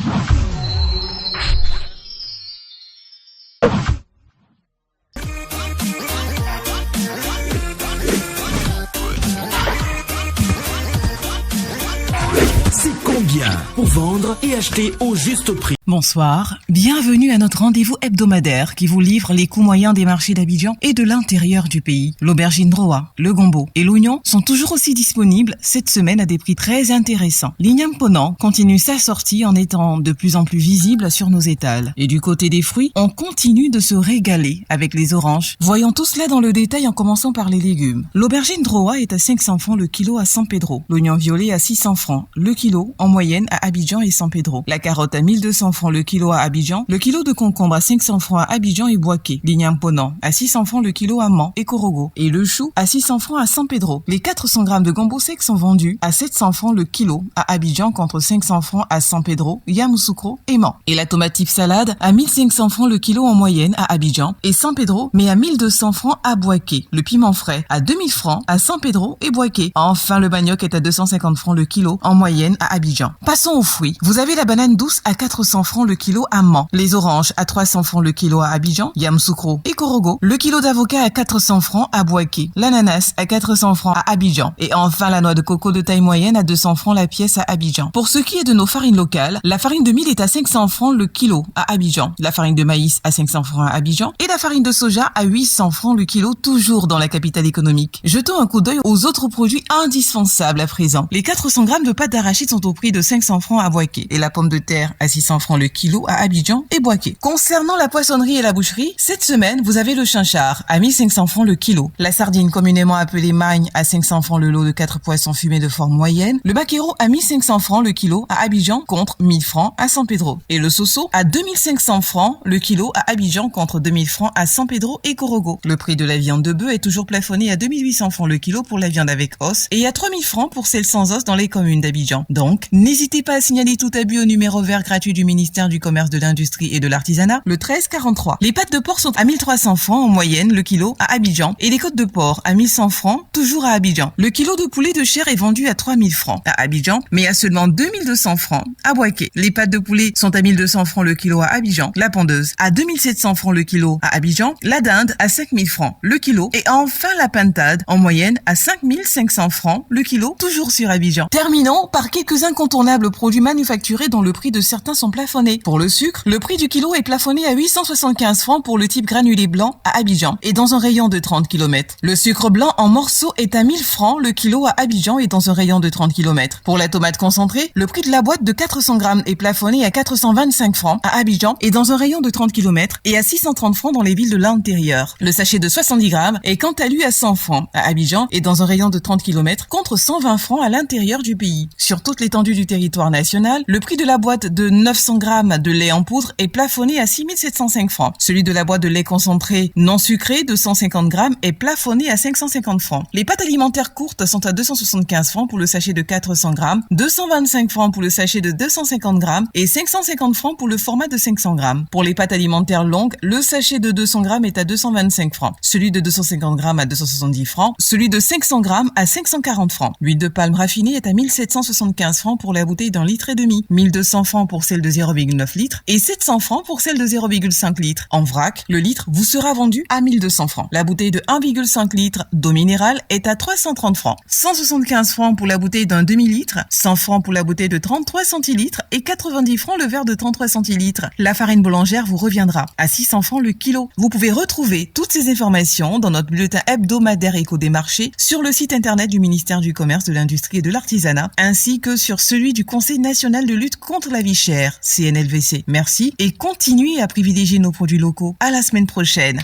C'est combien pour vendre et acheter au juste prix? Bonsoir, bienvenue à notre rendez-vous hebdomadaire qui vous livre les coûts moyens des marchés d'Abidjan et de l'intérieur du pays. L'aubergine Droa, le gombo et l'oignon sont toujours aussi disponibles cette semaine à des prix très intéressants. L'igname ponant continue sa sortie en étant de plus en plus visible sur nos étals. Et du côté des fruits, on continue de se régaler avec les oranges. Voyons tout cela dans le détail en commençant par les légumes. L'aubergine Droa est à 500 francs le kilo à San Pedro. L'oignon violet à 600 francs le kilo en moyenne à Abidjan et San Pedro. La carotte à 1200 francs le kilo à Abidjan, le kilo de concombre à 500 francs à Abidjan et Boaké, l'igname ponant à 600 francs le kilo à Mans et Korogo, et le chou à 600 francs à San Pedro. Les 400 grammes de gombo sec sont vendus à 700 francs le kilo à Abidjan contre 500 francs à San Pedro, Yamoussoukro et Mans. Et la tomate type salade à 1500 francs le kilo en moyenne à Abidjan et San Pedro, mais à 1200 francs à Boaké. Le piment frais à 2000 francs à San Pedro et Boaké. Enfin, le manioc est à 250 francs le kilo en moyenne à Abidjan. Passons aux fruits. Vous avez la banane douce à 400 francs le kilo à Mans, les oranges à 300 francs le kilo à Abidjan, Yamoussoukro et Korogo, le kilo d'avocat à 400 francs à Boaké, l'ananas à 400 francs à Abidjan et enfin la noix de coco de taille moyenne à 200 francs la pièce à Abidjan. Pour ce qui est de nos farines locales, la farine de mil est à 500 francs le kilo à Abidjan, la farine de maïs à 500 francs à Abidjan et la farine de soja à 800 francs le kilo toujours dans la capitale économique. Jetons un coup d'œil aux autres produits indispensables à présent. Les 400 grammes de pâte d'arachide sont au prix de 500 francs à Boaké et la pomme de terre à 600 francs le kilo à Abidjan et Boaké. Concernant la poissonnerie et la boucherie, cette semaine, vous avez le chinchard à 1500 francs le kilo, la sardine communément appelée magne à 500 francs le lot de 4 poissons fumés de forme moyenne, le baquero à 1500 francs le kilo à Abidjan contre 1000 francs à San Pedro et le soso à 2500 francs le kilo à Abidjan contre 2000 francs à San Pedro et Korogo. Le prix de la viande de bœuf est toujours plafonné à 2800 francs le kilo pour la viande avec os et à 3000 francs pour celle sans os dans les communes d'Abidjan. Donc, n'hésitez pas à signaler tout abus au numéro vert gratuit du ministère du Commerce, de l'Industrie et de l'Artisanat, le 1343. Les pâtes de porc sont à 1300 francs en moyenne le kilo à Abidjan et les côtes de porc à 1100 francs toujours à Abidjan. Le kilo de poulet de chair est vendu à 3000 francs à Abidjan, mais à seulement 2200 francs à Boaké. Les pâtes de poulet sont à 1200 francs le kilo à Abidjan, la pondeuse à 2700 francs le kilo à Abidjan, la dinde à 5000 francs le kilo et enfin la pintade en moyenne à 5500 francs le kilo toujours sur Abidjan. Terminons par quelques incontournables produits manufacturés dont le prix de certains sont plafonnés. Pour le sucre, le prix du kilo est plafonné à 875 francs pour le type granulé blanc à Abidjan et dans un rayon de 30 km. Le sucre blanc en morceaux est à 1000 francs le kilo à Abidjan et dans un rayon de 30 km. Pour la tomate concentrée, le prix de la boîte de 400 grammes est plafonné à 425 francs à Abidjan et dans un rayon de 30 km et à 630 francs dans les villes de l'intérieur. Le sachet de 70 grammes est quant à lui à 100 francs à Abidjan et dans un rayon de 30 km contre 120 francs à l'intérieur du pays. Sur toute l'étendue du territoire national, le prix de la boîte de 900 grammes de lait en poudre est plafonné à 6705 francs. Celui de la boîte de lait concentré non sucré de 150 grammes est plafonné à 550 francs. Les pâtes alimentaires courtes sont à 275 francs pour le sachet de 400 grammes, 225 francs pour le sachet de 250 grammes et 550 francs pour le format de 500 grammes. Pour les pâtes alimentaires longues, le sachet de 200 grammes est à 225 francs. Celui de 250 grammes à 270 francs. Celui de 500 grammes à 540 francs. L'huile de palme raffinée est à 1775 francs pour la bouteille d'un litre et demi, 1200 francs pour celle de 0,9 litres et 700 francs pour celle de 0,5 litres. En vrac, le litre vous sera vendu à 1200 francs. La bouteille de 1,5 litre d'eau minérale est à 330 francs. 175 francs pour la bouteille d'un demi-litre, 100 francs pour la bouteille de 33 centilitres et 90 francs le verre de 33 centilitres. La farine boulangère vous reviendra à 600 francs le kilo. Vous pouvez retrouver toutes ces informations dans notre bulletin hebdomadaire Écho des marchés sur le site internet du ministère du Commerce, de l'Industrie et de l'Artisanat ainsi que sur celui du Conseil national de lutte contre la vie chère, CNLVC. Merci et continuez à privilégier nos produits locaux. À la semaine prochaine.